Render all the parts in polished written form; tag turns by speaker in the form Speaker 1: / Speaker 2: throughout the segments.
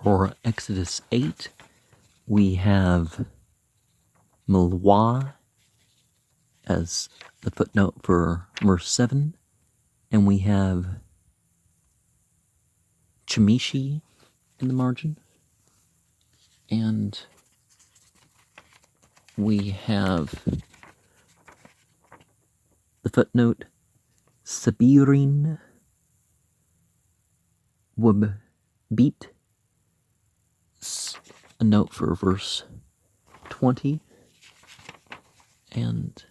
Speaker 1: For Exodus 8, we have Milwa as the footnote for verse 7, and we have Chemishi in the margin, and we have the footnote Sabirin Wabbeat, a note for verse 20, and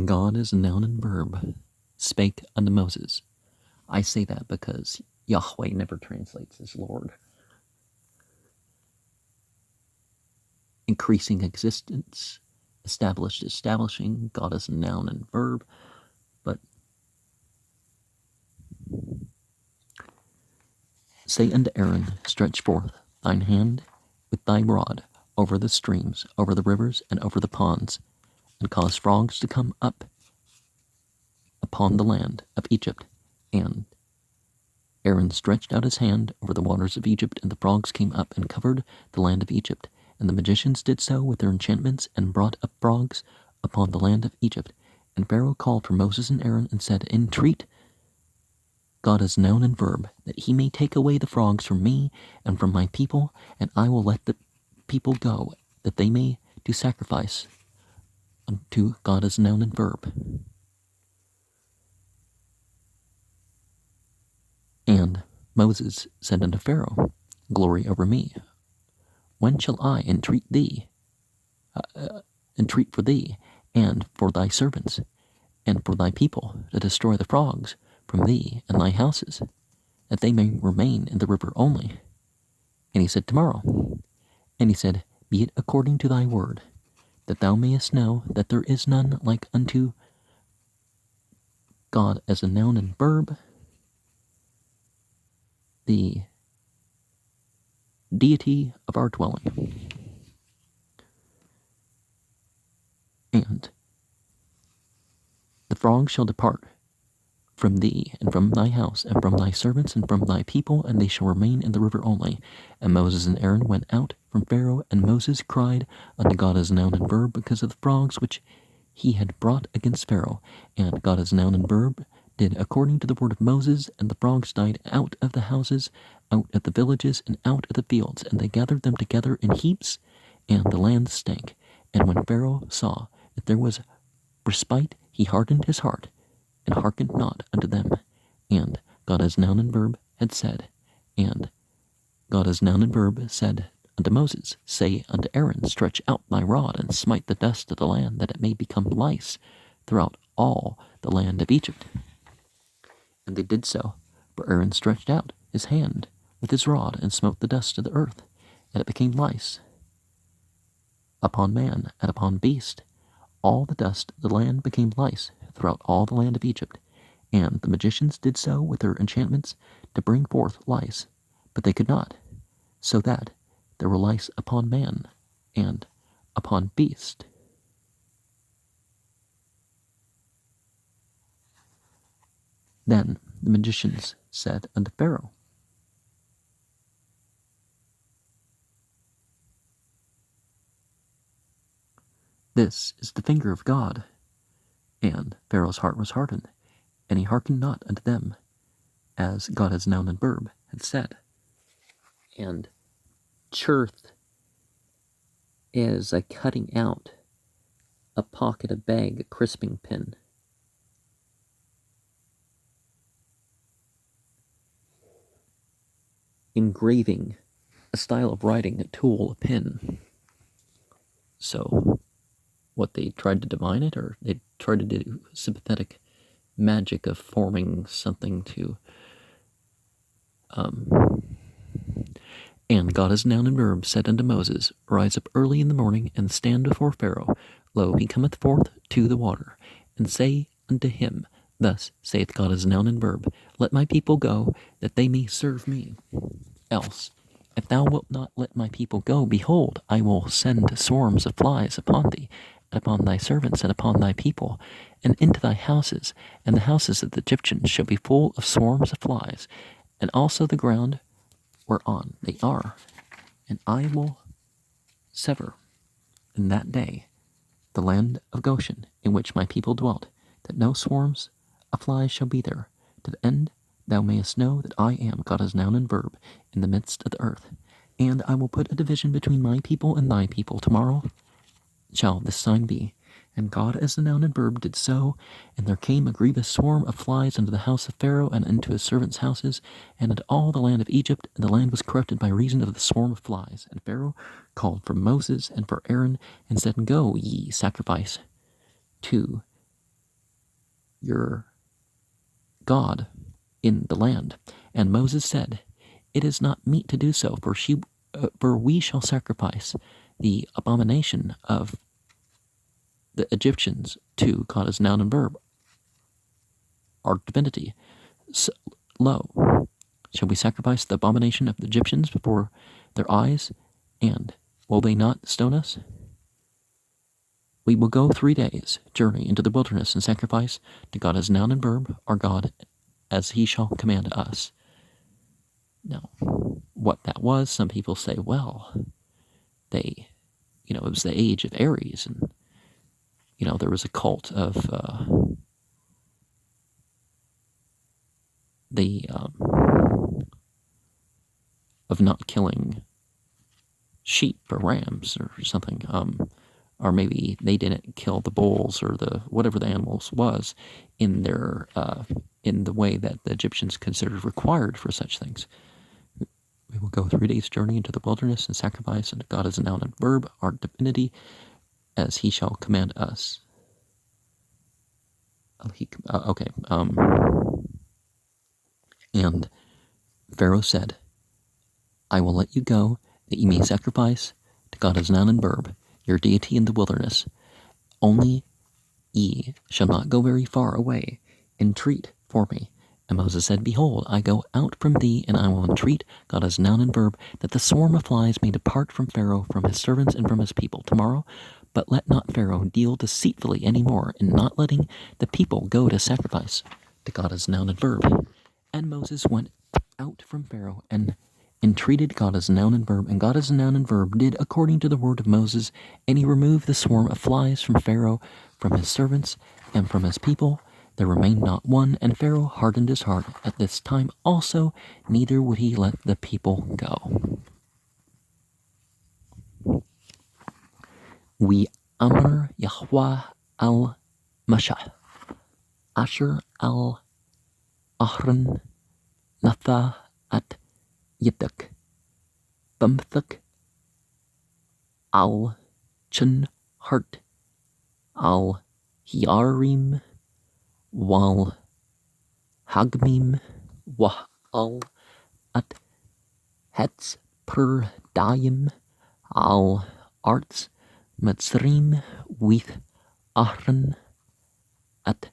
Speaker 1: God is a noun and verb, spake unto Moses. I say that because Yahweh never translates as Lord. Increasing existence, established, establishing, God is a noun and verb, but say unto Aaron, stretch forth thine hand with thy rod over the streams, over the rivers, and over the ponds, and cause frogs to come up upon the land of Egypt. And Aaron stretched out his hand over the waters of Egypt, and the frogs came up and covered the land of Egypt. And the magicians did so with their enchantments, and brought up frogs upon the land of Egypt. And Pharaoh called for Moses and Aaron, and said, Entreat God as noun and verb, that he may take away the frogs from me and from my people, and I will let the people go, that they may do sacrifice unto God as noun and verb. And Moses said unto Pharaoh, Glory over me. When shall I entreat for thee, and for thy servants, and for thy people, to destroy the frogs from thee and thy houses, that they may remain in the river only? And he said, Tomorrow. And he said, Be it according to thy word, that thou mayest know that there is none like unto God as a noun and verb, the deity of our dwelling. And the frogs shall depart from thee, and from thy house, and from thy servants, and from thy people, and they shall remain in the river only. And Moses and Aaron went out from Pharaoh, and Moses cried unto God as noun and verb, because of the frogs which he had brought against Pharaoh. And God as noun and verb did according to the word of Moses, and the frogs died out of the houses, out of the villages, and out of the fields, and they gathered them together in heaps, and the land stank. And when Pharaoh saw that there was respite, he hardened his heart, and hearkened not unto them. And God as noun and verb had said, and God as noun and verb said unto Moses, Say unto Aaron, Stretch out thy rod, and smite the dust of the land, that it may become lice throughout all the land of Egypt. And they did so, for Aaron stretched out his hand with his rod, and smote the dust of the earth, and it became lice upon man and upon beast. All the dust of the land became lice throughout all the land of Egypt. And the magicians did so with their enchantments to bring forth lice, but they could not, so that there were lice upon man and upon beast. Then the magicians said unto Pharaoh, This is the finger of God. And Pharaoh's heart was hardened, and he hearkened not unto them, as God as noun and verb had said. And chirth is a cutting out, a pocket, a bag, a crisping pin. Engraving, a style of writing, a tool, a pen. So what they tried to divine it, or they tried to do sympathetic magic of forming something to And God as noun and verb said unto Moses, Rise up early in the morning, and stand before Pharaoh. Lo, he cometh forth to the water. And say unto him, Thus saith God as noun and verb, Let my people go, that they may serve me. Else, if thou wilt not let my people go, behold, I will send swarms of flies upon thee, and upon thy servants, and upon thy people, and into thy houses, and the houses of the Egyptians shall be full of swarms of flies, and also the ground whereon they are. And I will sever in that day the land of Goshen, in which my people dwelt, that no swarms of flies shall be there, to the end thou mayest know that I am God as noun and verb in the midst of the earth. And I will put a division between my people and thy people. Tomorrow shall this sign be. And God as the noun and verb did so, and there came a grievous swarm of flies into the house of Pharaoh, and into his servants' houses, and into all the land of Egypt, and the land was corrupted by reason of the swarm of flies. And Pharaoh called for Moses and for Aaron, and said, Go ye sacrifice to your God in the land. And Moses said, It is not meet to do so, for we shall sacrifice the abomination of the Egyptians to God as noun and verb, our divinity. So, lo, shall we sacrifice the abomination of the Egyptians before their eyes, and will they not stone us? We will go 3 days' journey into the wilderness and sacrifice to God as noun and verb, our God, as he shall command us. Now, what that was, some people say, well, it was the age of Aries, and, there was a cult of of not killing sheep or rams or something, or maybe they didn't kill the bulls or whatever the animals was in the way that the Egyptians considered required for such things. We will go 3 days' journey into the wilderness and sacrifice unto God as a noun and verb, our divinity, as he shall command us. And Pharaoh said, I will let you go, that ye may sacrifice to God as noun and verb, your deity in the wilderness. Only ye shall not go very far away. Entreat for me. And Moses said, Behold, I go out from thee, and I will entreat God as noun and verb, that the swarm of flies may depart from Pharaoh, from his servants, and from his people tomorrow. But let not Pharaoh deal deceitfully any more, in not letting the people go to sacrifice to God as noun and verb. And Moses went out from Pharaoh, and entreated God as noun and verb, and God as noun and verb did according to the word of Moses, and he removed the swarm of flies from Pharaoh, from his servants, and from his people. There remained not one, and Pharaoh hardened his heart at this time also, neither would he let the people go. We Amr Yahweh al Masha, Asher al Ahran, Natha at Yidak, Bumthak al Chun Hart, al Hiarim, wal Hagmim, wah al at Hetz per Dayim, al Arts Matzrim with Ahran, at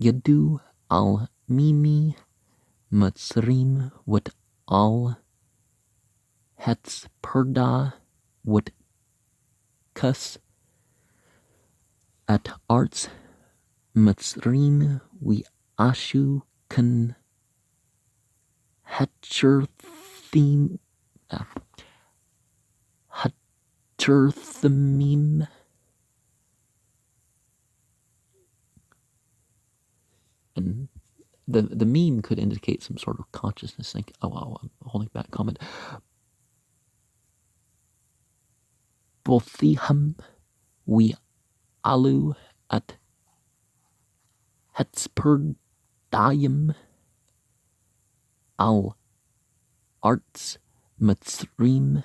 Speaker 1: Yadu al Mimi, Matzrim with al Hetz Perda with Kus, at Arts Matzrim we Ashu kan Hatcherthim Hatcherthimim, and the meme could indicate some sort of consciousness. Like, I'm holding back comment. Bothiham we alu at Hetzperdayim al Arts Matzrim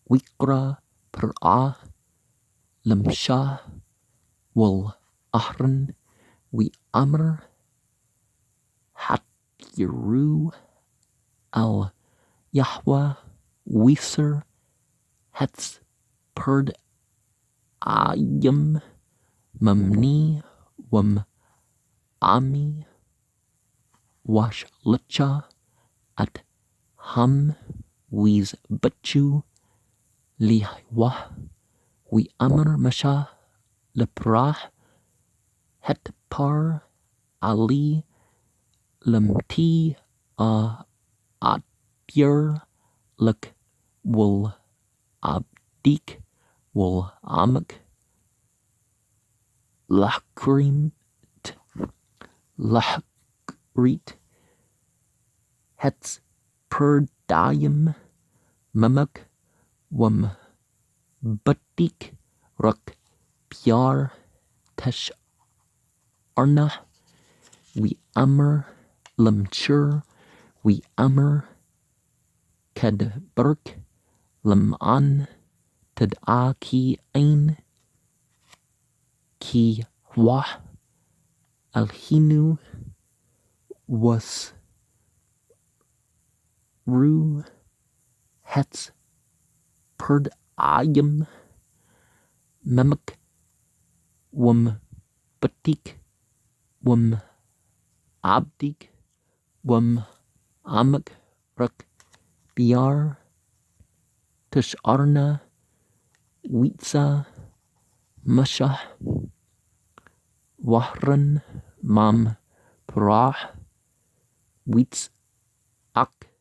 Speaker 1: Wikra Per'ah Lamshah wal Ahran we Amr Hatyiru al Yahweh Wiser Hetz Perd Ayim Mamni Wam Ami Wash Licha at Ham Wiz Bachu Lihwa we Amr Masha leprah het par ali lemti atyr lek wol abdik wol amak lachrim lachrit hets perdayim mamak wam batik rak pyar tesh arna we amr lemchur we amr kadberk lem'an tad'a ki ein ki wah alhinu was ru hets perdayim mamak wam batik wam abdik wam amak rak biar tisharna witsa mashah wahran mam parah wits ak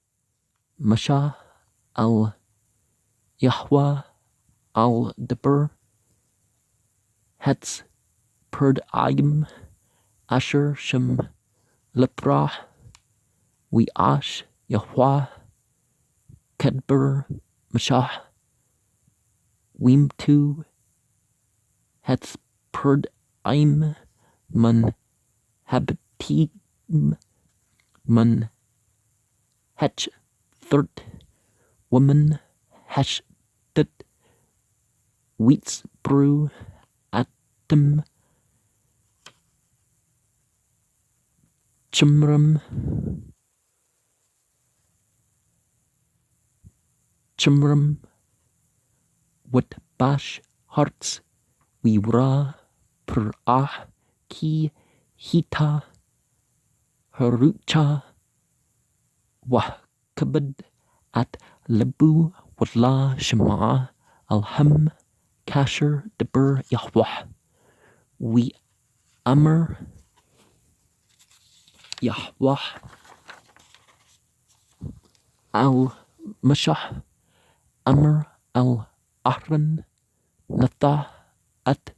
Speaker 1: mashah al yahwa al deber hets perdayim asher shem leprah we ash yahwa kedber mashah wimtu hets perdayim man habitim man hetch third woman hash tet wheats brew atom chimram what bash hearts we ra per ki hita harucha wah kabad at lebu wala shema alham kasher deber yahweh we amr yahweh al mashah amr al ahran natha at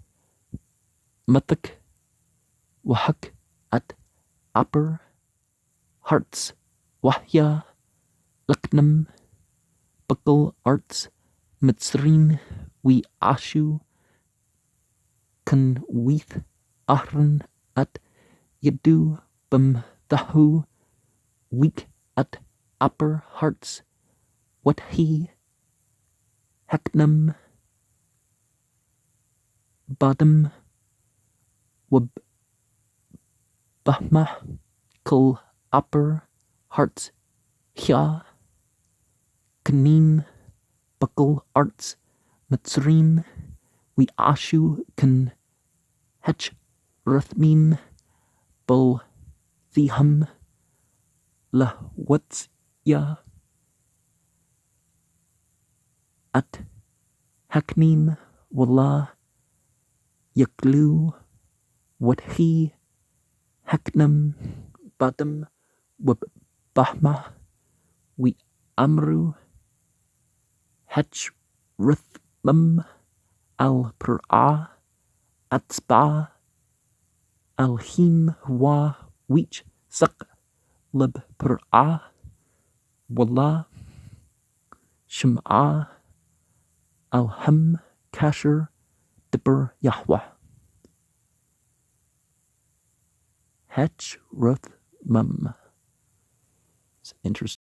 Speaker 1: matak wahak at upper hearts wahya laknam bakal arts mitzrim we ashu kan with ahran at yadu bam dahu weak at upper hearts what he haknam badam wab bahma kul upper hearts hya kanim bakal arts mitzrim we ashu kan hech rathmim bul thiham la what's ya at haknim wala yaklu what he haknam badam wab bahma we amru hech rathmam al per'a atzba al him wa wich sak lib per'a wala shem'a al ham kasher deber yahweh hech rathmam. It's interesting.